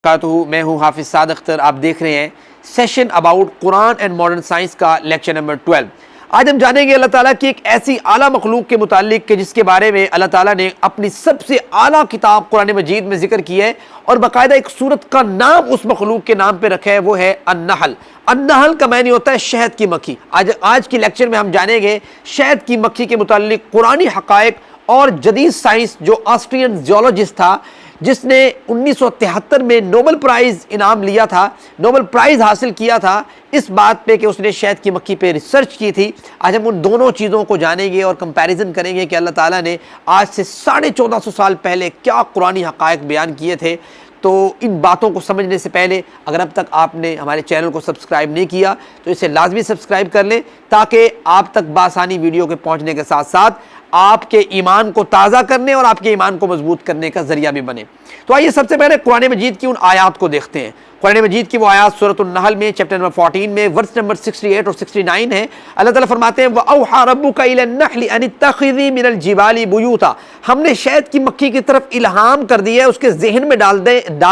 वबरकातुहू। मैं हूँ हाफिज़ साद अख्तर। आप देख रहे हैं session about Quran and modern science का लेक्चर नंबर 12। आज हम जानेंगे अल्लाह ताला की एक ऐसी आला मखलूक के मुतालिक के जिसके बारे में अल्लाह ताला ने अपनी सबसे आला किताब कुरान मजीद में जिक्र किया है और बाकायदा एक सूरत का नाम उस मखलूक के नाम पे रखा है, वो है अन्नहल। अन्नहल का मानी होता है शहद की मक्खी। आज की लेक्चर में हम जानेंगे शहद की मक्खी के मुतालिक कुरानी हकायक और जदीद साइंस। जो ऑस्ट्रियन जियोलॉजिस्ट था जिसने 1973 में नोबेल प्राइज़ इनाम लिया था, नोबेल प्राइज़ हासिल किया था इस बात पे कि उसने शहद की मक्खी पे रिसर्च की थी। आज हम उन दोनों चीज़ों को जानेंगे और कंपैरिजन करेंगे कि अल्लाह ताला ने आज से 1450 साल पहले क्या कुरानी हकायक बयान किए थे। तो इन बातों को समझने से पहले अगर अब तक आपने हमारे चैनल को सब्सक्राइब नहीं किया तो इसे लाजमी सब्सक्राइब कर लें ताकि आप तक बासानी वीडियो के पहुंचने के साथ साथ आपके ईमान को ताज़ा करने और आपके ईमान को मजबूत करने का जरिया भी बने। तो आइए सबसे पहले कुरान मजीद की उन आयात को देखते हैं। कुरान मजीद की वो आयात सूरत अन-नहल में चैप्टर नंबर 14 में वर्स नंबर 68 और 69 है। अल्लाह ताला फरमाते हैं वअौहा रब्बुका इलन-नहलि अन इत्तखिज़ी मिनल जिबाली बुयूता। हमने शहद की मक्खी की तरफ इल्हाम कर दिया है, उसके जहन में डाल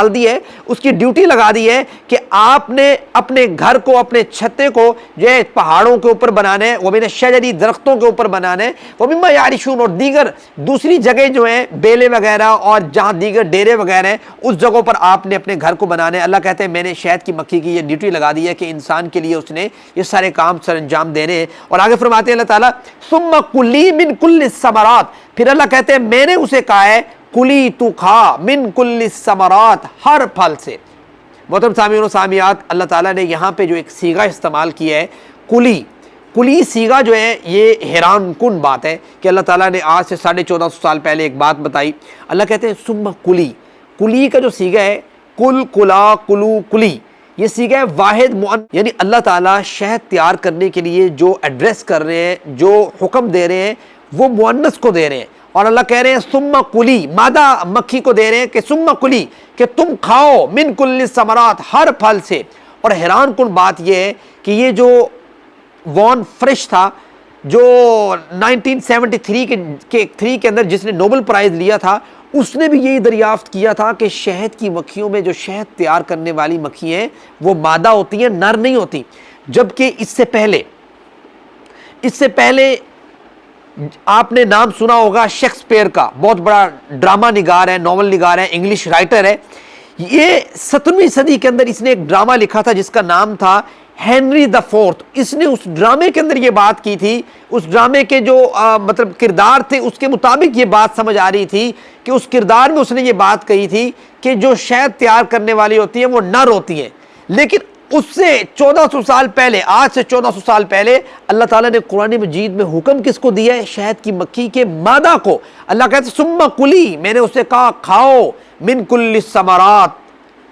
दी है, उसकी ड्यूटी लगा दी है कि आपने अपने घर को, अपने छत्ते को जो है पहाड़ों के ऊपर बनाना है, वो मिन शजरी दरख्तों के ऊपर बनाना है, वो मिम्मा यारिशून और दीगर दूसरी जगह जो है बेले वगैरह और जहाँ दीगर डेरे वगैरह हैं उस जगहों पर आपने अपने घर को बनाना है। अल्लाह कहते हैं मैंने शहद की मक्खी की ये ड्यूटी लगा दी है कि इंसान के लिए उसने ये सारे काम सर अंजाम देने हैं। और आगे फरमाते हैं अल्लाह ताला सुम्मा कुली मिन कुल्लि समरात। फिर अल्लाह कहते हैं मैंने उसे कहा है कुली तू खा मिन कुल्लि समरात, हर फल से। मोहतरम सामीन और सामियात, अल्लाह ताला ने यहाँ पे जो एक सीगा इस्तेमाल किया है कुली सीगा जो है ये हैरान कुन बात है कि अल्लाह ताला ने आज से 1450 साल पहले एक बात बताई। अल्लाह कहते हैं सुम्मा कुली का जो सीगा है कुल कुला कुलू कुली, ये सीगा है वाहिद मुअन्नस। यानी अल्लाह ताला शहद तैयार करने के लिए जो एड्रेस कर रहे हैं, जो हुक्म दे रहे हैं वो मुअन्नस को दे रहे हैं। और अल्लाह कह रहे हैं सुम्मा कुली, मादा मक्खी को दे रहे हैं कि सुम्मा कुली, कि तुम खाओ मिन कुल्लि समरात, हर फल से। और हैरान कुन बात यह है कि ये जो वॉन फ्रिश था जो 1973 के अंदर जिसने नोबेल प्राइज़ लिया था, उसने भी यही दरियाफ्त किया था कि शहद की मक्खियों में जो शहद तैयार करने वाली मक्खियाँ हैं वो मादा होती हैं, नर नहीं होती। जबकि इससे पहले आपने नाम सुना होगा शेक्सपियर का, बहुत बड़ा ड्रामा निगार है, नॉवल निगार है, इंग्लिश राइटर है। ये 17वीं सदी के अंदर इसने एक ड्रामा लिखा था जिसका नाम था हेनरी द फोर्थ। इसने उस ड्रामे के अंदर ये बात की थी, उस ड्रामे के जो मतलब किरदार थे उसके मुताबिक ये बात समझ आ रही थी कि उस किरदार में उसने ये बात कही थी कि जो शहद तैयार करने वाली होती है वो नर होती है। लेकिन उससे 1400 साल पहले, आज से 1400 साल पहले अल्लाह ताला ने कुरान मजीद में हुक्म किसको दिया है? शहद की मक्खी के मादा को। अल्लाह कहते सुम्मा कुली, मैंने उससे कहा खाओ मिन कुल्लि समरात,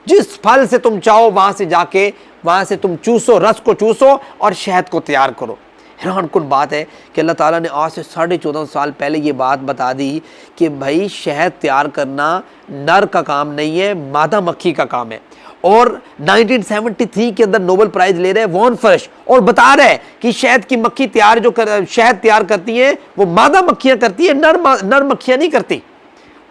जिस फल से तुम चाहो वहां से जाके वहां से तुम चूसो, रस को चूसो और शहद को तैयार करो। हैरान कुन बात है कि अल्लाह ताला ने आज से 1450 साल पहले ये बात बता दी कि भाई शहद तैयार करना नर का काम नहीं है, मादा मक्खी का काम है। और 1973 के अंदर नोबेल प्राइज ले रहे हैं वॉन फ्रिश और बता रहे हैं कि शहद की मक्खी शहद तैयार करती है वो मादा मक्खियां करती है, नर मक्खियां नहीं करती।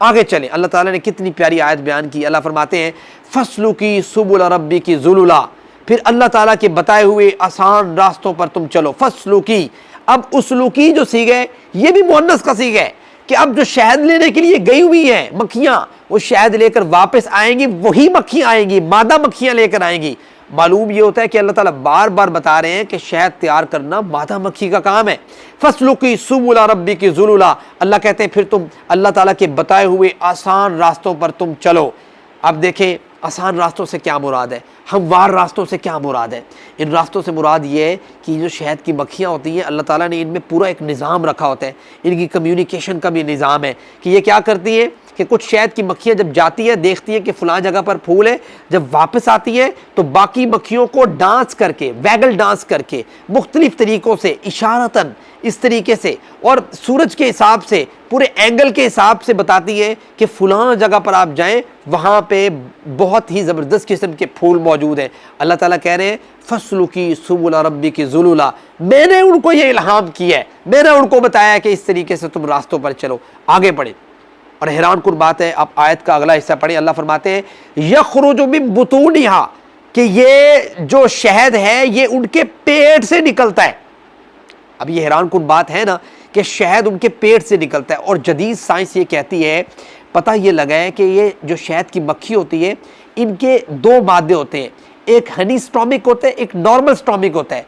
आगे चले, अल्लाह ताला ने कितनी प्यारी आयत बयान की। अल्लाह फरमाते हैं फसलू की सुबुल रब्बी की जुलुला, फिर अल्लाह ताला के बताए हुए आसान रास्तों पर तुम चलो। फसलू की, अब उसलूकी जो सीगा है ये भी मुअन्नस का सीगा है कि अब जो शहद लेने के लिए गई हुई है मक्खियां, वो शहद लेकर वापस आएंगी, वही मक्खियां आएंगी, मादा मक्खियां लेकर आएंगी। मालूम ये होता है कि अल्लाह ताला बार बार बता रहे हैं कि शहद तैयार करना मादा मक्खी का काम है। फसलू की सुबुला रब्बी की जुलुला, अल्लाह कहते हैं फिर तुम अल्लाह ताला के बताए हुए आसान रास्तों पर तुम चलो। अब देखें आसान रास्तों से क्या मुराद है, हमवार रास्तों से क्या मुराद है। इन रास्तों से मुराद ये है कि जो शहद की मक्खियाँ होती हैं अल्लाह ताला ने इनमें पूरा एक निज़ाम रखा होता है, इनकी कम्युनिकेशन का भी निज़ाम है कि ये क्या करती है कि कुछ शहद की मक्खियाँ जब जाती है, देखती है कि फ़लाँ जगह पर फूल है, जब वापस आती है तो बाकी मक्खियों को डांस करके, वैगल डांस करके, मुख्तलिफ तरीक़ों से, इशारतन इस तरीके से और सूरज के हिसाब से, पूरे एंगल के हिसाब से बताती है कि फ़लाँ जगह पर आप जाएं, वहाँ पे बहुत ही ज़बरदस्त किस्म के फूल मौजूद हैं। अल्लाह ताला कह रहे हैं फसलू की सुबुला रब्बी की जुलुला, मैंने उनको ये इल्हाम किया है, मैंने उनको बताया कि इस तरीके से तुम रास्तों पर चलो। आगे बढ़े, और हैरान कुन बात है, आप आयत का अगला हिस्सा पढ़ें, अल्लाह फरमाते हैं यखरुजु मिन बुतूनिहा, कि ये जो शहद है ये उनके पेट से निकलता है। अब ये हैरान कुन बात है ना कि शहद उनके पेट से निकलता है। और जदीद साइंस ये कहती है, पता ये लगा है कि ये जो शहद की मक्खी होती है इनके दो मादे होते हैं, एक हनी स्टॉमिक होता है, एक नॉर्मल स्टॉमिक होता है।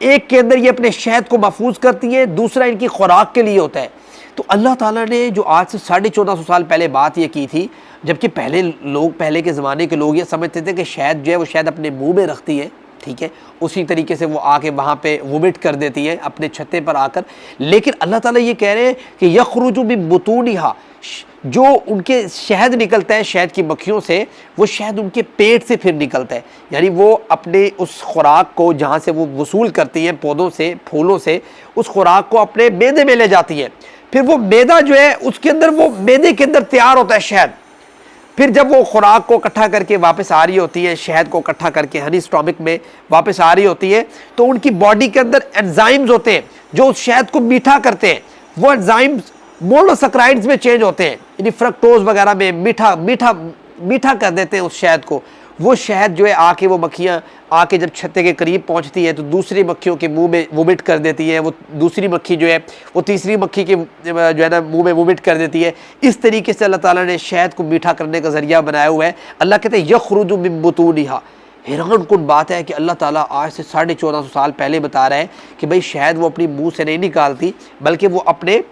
एक के अंदर ये अपने शहद को महफूज करती है, दूसरा इनकी खुराक के लिए होता है। तो अल्लाह ताला ने जो आज से 1450 साल पहले बात ये की थी, जबकि पहले के ज़माने के लोग ये समझते थे कि शहद जो है वो शहद अपने मुंह में रखती है, ठीक है, उसी तरीके से वो आके वहाँ पे वोमिट कर देती है अपने छत्ते पर आकर। लेकिन अल्लाह ताला ये कह रहे हैं कि यखरुजु मिन बुतूनिहा, जो उनके शहद निकलता है शहद की मक्खियों से, वो शहद उनके पेट से फिर निकलता है। यानी वो अपने उस खुराक को जहाँ से वो वसूल करती हैं पौधों से, फूलों से, उस खुराक को अपने मैदे में ले जाती है। फिर वो मैदा जो है उसके अंदर, वो मैदे के अंदर तैयार होता है शहद। फिर जब वो खुराक को इकट्ठा करके वापस आ रही होती है, शहद को इकट्ठा करके हनी स्टॉमिक में वापस आ रही होती है, तो उनकी बॉडी के अंदर एंजाइम्स होते हैं जो उस शहद को मीठा करते हैं। वो एंजाइम्स मोनोसैकराइड्स में चेंज होते हैं, यानी फ्रक्टोज वगैरह में मीठा मीठा मीठा कर देते हैं उस शहद को। वो शहद जो है आके, वो मक्खियाँ आके जब छत्ते के करीब पहुंचती है तो दूसरी मक्खियों के मुंह में वोमिट कर देती है, वो दूसरी मक्खी जो है वो तीसरी मक्खी के जो है ना मुंह में वोमिट कर देती है। इस तरीके से अल्लाह ताला ने शहद को मीठा करने का ज़रिया बनाया हुआ है। अल्लाह कहते हैं यखरुजु मिन बुतूनिहा। हैरान कुन बात है कि अल्लाह ताला आज से 1450 साल पहले बता रहा है कि भाई शहद वो अपनी मुँह से नहीं निकालती, बल्कि वो अपने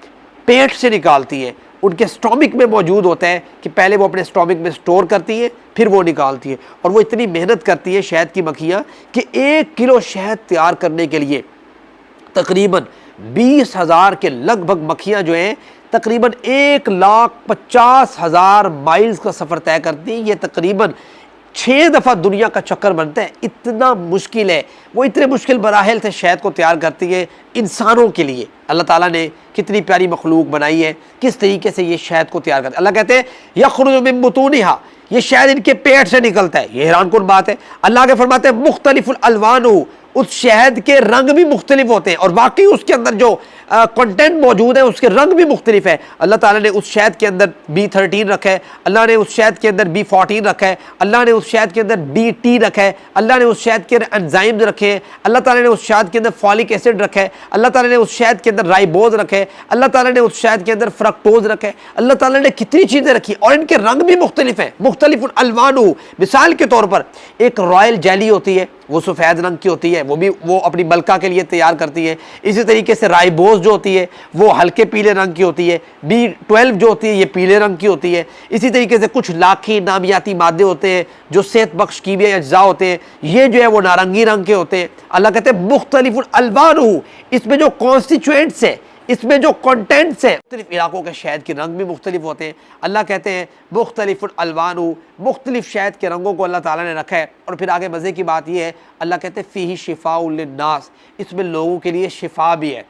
पेट से निकालती है। उनके स्टॉमिक में मौजूद होता है कि पहले वो अपने स्टॉमिक में स्टोर करती है, फिर वो निकालती है। और वो इतनी मेहनत करती है शहद की मक्खियाँ कि 1 किलो शहद तैयार करने के लिए तकरीबन 20,000 के लगभग मक्खियाँ जो हैं तकरीबन 1,50,000 माइल्स का सफ़र तय करती हैं। ये तकरीबन 6 दफ़ा दुनिया का चक्कर बनता है। इतना मुश्किल है, वो इतने मुश्किल मराहिल से शहद को तैयार करती है इंसानों के लिए। अल्लाह ताला ने कितनी प्यारी मखलूक बनाई है, किस तरीके से ये शहद को तैयार करते हैं। अल्लाह कहते हैं यखरुजु मिन बुतूनिहा, ये शहद इनके पेट से निकलता है। ये हैरान कुन बात है। अल्लाह के फरमाते हैं मुख्तलिफुल अलवानु, उस शहद के रंग भी मुख्तलिफ होते हैं। और वाकई उसके अंदर जो कंटेंट मौजूद है उसके रंग भी मुख्तलिफ है। अल्लाह ताला ने उस शहद के अंदर B13 रखा है, अल्लाह ने उस शहद के अंदर B14 रखा है, अल्लाह ने उस शहद के अंदर BT रखा है, अल्लाह ने उस शहद के अंदर एंजाइम्स रखे हैं, अल्लाह ताला ने उस शहद के अंदर फॉलिक एसिड रखा है, अल्लाह ताला ने उस शहद के अंदर राइबोज रखे है, अल्लाह ताला ने उस शहद के अंदर फ्रक्टोज रखा है। अल्लाह ताला ने कितनी चीज़ें रखी और इनके रंग भी मुख्तलिफ हैं, मुख्तलिफुन अलवानु। मिसाल के तौर पर एक रॉयल जेली होती है, वो सफ़ेद रंग की होती है, वो अपनी मलका के लिए तैयार करती है। इसी तरीके से राइबोज जो होती है वो हल्के पीले रंग की होती है, B12 जो होती है ये पीले रंग की होती है। इसी तरीके से कुछ लाखी नामियाती मादे होते हैं जो सेहत बख्श कीमियाई अज्जा होते हैं, ये जो है वो नारंगी रंग के होते हैं। अल्लाह कहते हैं मुख्तलिफुन अलवानुहु, इसमें जो कॉन्स्टिट्यूएंट्स है, इसमें जो कंटेंट्स है, मुख्तलिफ इलाकों के शहद के रंग भी मुख्तलिफ होते हैं। अल्लाह कहते हैं मुख्तलिफुल अलवानु, मुख्तलिफ शहद के रंगों को अल्लाह ताला ने रखा है। और फिर आगे मज़े की बात यह है, अल्लाह कहते हैं फ़ीही शिफ़ाउल लिन्नास, इसमें लोगों के लिए शिफा भी है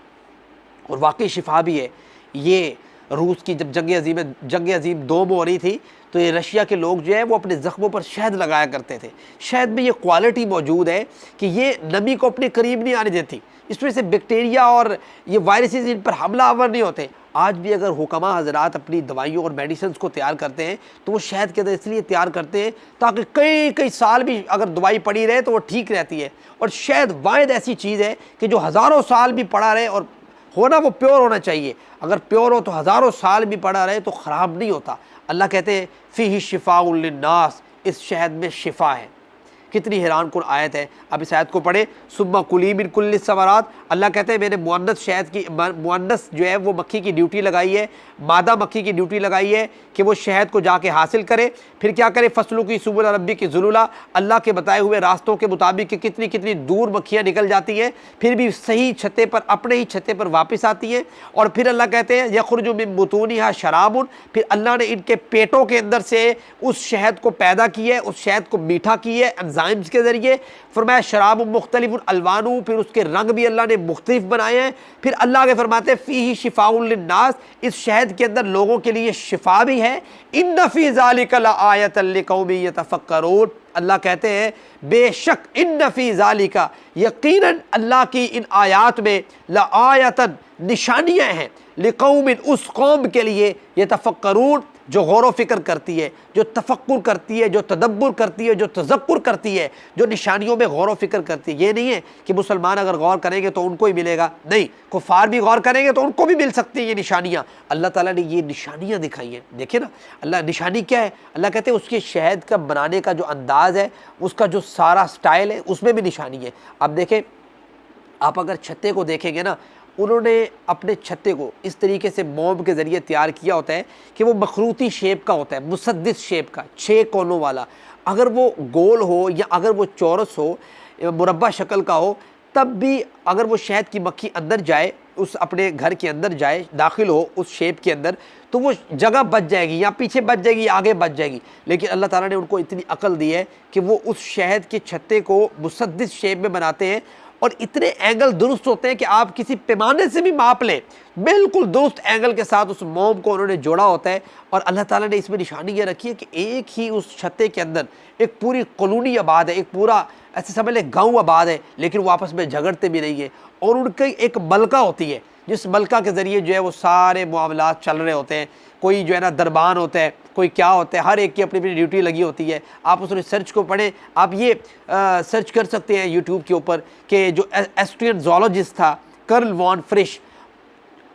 और वाकई शिफा भी है। ये रूस की जब जंग अजीम 2 में हो रही थी तो ये रशिया के लोग जो है वो अपने ज़ख्मों पर शहद लगाया करते थे। शहद में ये क्वालिटी मौजूद है कि ये नमी को अपने करीब नहीं आने देती, इसमें से बैक्टीरिया और ये वायरसेस इन पर हमला आवर नहीं होते। आज भी अगर हुक्मा हजरात अपनी दवाइयों और मेडिसिन को तैयार करते हैं तो वो शहद के अंदर इसलिए तैयार करते हैं ताकि कई साल भी अगर दवाई पड़ी रहे तो वो ठीक रहती है। और शहद वाहिद ऐसी चीज़ है कि जो हज़ारों साल भी पड़ा रहे, और होना वो प्योर होना चाहिए। अगर प्योर हो तो हज़ारों साल भी पड़ा रहे तो ख़राब नहीं होता। अल्लाह कहते हैं फ़ीही शिफ़ाउल लिन्नास, इस शहद में शिफा है। कितनी हैरान कुन आयत है। अब इस आयत को पढ़े, सुम्मा कुली मिन कुल्लि समरात। अल्लाह कहते हैं मैंने मुअन्नस शहद की, मुअन्नस जो है वो मक्खी की ड्यूटी लगाई है, मादा मक्खी की ड्यूटी लगाई है कि वो शहद को जाके हासिल करे। फिर क्या करे, फसलों की सुबुल रब्बी की ज़ुलुला, अल्लाह के बताए हुए रास्तों के मुताबिक कितनी कितनी दूर मक्खियाँ निकल जाती हैं, फिर भी सही छत्ते पर, अपने ही छत्ते पर वापस आती हैं। और फिर अल्लाह कहते हैं यखरुजु मिन बुतूनिहा शराबुन, फिर अल्लाह ने इनके पेटों के अंदर से उस शहद को पैदा किया है, उस शहद को मीठा किया है एंजाइम्स के ज़रिए। फरमाया शराब मुख्तलिफुन अलवानु, फिर उसके रंग भी अल्लाह ने मुख्तलिफ बनाए हैं। फिर अल्लाह के फरमाते हैं फ़ीही शिफ़ाउल लिन्नास, इस शहद के अंदर लोगों के लिए शिफा भी है। इन्न फ़ी ज़ालिका लआयतन लिक़ौमिन यतफ़क्करून, अल्लाह कहते हैं बेशक इन्न फ़ी ज़ालिका, यकीनन अल्लाह की इन आयात में लआयतन निशानियाँ हैं, लिकौमिन, उस कौम के लिए, यतफक्करून, जो गौर व फिक्र करती है, जो तफक्कुर करती है, जो तदब्बुर करती है, जो तज़क्कुर करती है, जो निशानियों में गौर व फिक्र करती है। ये नहीं है कि मुसलमान अगर गौर करेंगे तो उनको ही मिलेगा, नहीं, कुफ़ार भी गौर करेंगे तो उनको भी मिल सकती है ये निशानियाँ। अल्लाह ताला ने ये निशानियाँ दिखाई हैं। देखिए ना, अल्लाह निशानी क्या है, अल्लाह कहते हैं उसके शहद का बनाने का जो अंदाज़ है, उसका जो सारा स्टाइल है, उसमें भी निशानी है। अब देखें, आप अगर छत्ते को देखेंगे ना, उन्होंने अपने छत्ते को इस तरीके से मोम के ज़रिए तैयार किया होता है कि वो मखरूती शेप का होता है, मुसद्दिस शेप का, 6 कोनों वाला। अगर वो गोल हो या अगर वो चौरस हो, मुरब्बा शक्ल का हो, तब भी अगर वो शहद की मक्खी अंदर जाए, उस अपने घर के अंदर जाए, दाखिल हो उस शेप के अंदर, तो वो जगह बच जाएगी, या पीछे बच जाएगी या आगे बच जाएगी। लेकिन अल्लाह ताला ने उनको इतनी अकल दी है कि वो उस शहद के छत्ते को मुसद्दिस शेप में बनाते हैं, और इतने एंगल दुरुस्त होते हैं कि आप किसी पैमाने से भी माप लें, बिल्कुल दुरुस्त एंगल के साथ उस मोम को उन्होंने जोड़ा होता है। और अल्लाह ताला ने इसमें निशानी ये रखी है कि एक ही उस छत्ते के अंदर एक पूरी कॉलोनी आबाद है, एक पूरा ऐसे समझ लें गाँव आबाद है, लेकिन वो आपस में झगड़ते भी नहीं है। और उनकी एक मलका होती है, जिस मलका के ज़रिए जो है वो सारे मामलात चल रहे होते हैं। कोई जो है ना दरबान होता है, कोई क्या होता है, हर एक की अपनी अपनी ड्यूटी लगी होती है। आप उस रिसर्च को पढ़ें, आप ये सर्च कर सकते हैं यूट्यूब के ऊपर कि जो एस्ट्रियन ज़ूलॉजिस्ट था कर्ल वॉन फ्रिश,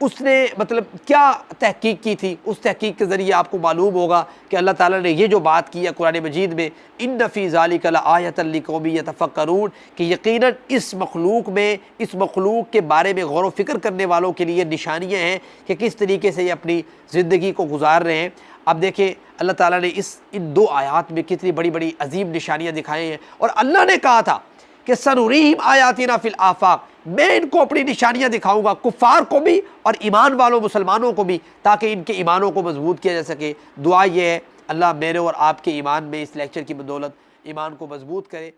उसने मतलब क्या तहकीक की थी। उस तहकीक के ज़रिए आपको मालूम होगा कि अल्लाह ताला ने ये जो बात की है कुरान मजीद में, इन्न फ़ी ज़ालिका लआयतन लिक़ौमिन यतफ़क्करून, कि यकीनन इस मखलूक में, इस मखलूक के बारे में गौर व फिक्र करने वालों के लिए निशानियाँ हैं कि किस तरीके से ये अपनी ज़िंदगी को गुजार रहे हैं। अब देखें, अल्लाह ताला ने इन 2 आयात में कितनी बड़ी बड़ी अजीम निशानियाँ दिखाई हैं। और अल्लाह ने कहा था कि सनुरीहिम आयातिना फिल आफाक, मैं इनको अपनी निशानियां दिखाऊंगा, कुफ़ार को भी और ईमान वालों मुसलमानों को भी, ताकि इनके ईमानों को मजबूत किया जा सके। दुआ ये है, अल्लाह मेरे और आपके ईमान में इस लेक्चर की बदौलत ईमान को मजबूत करे।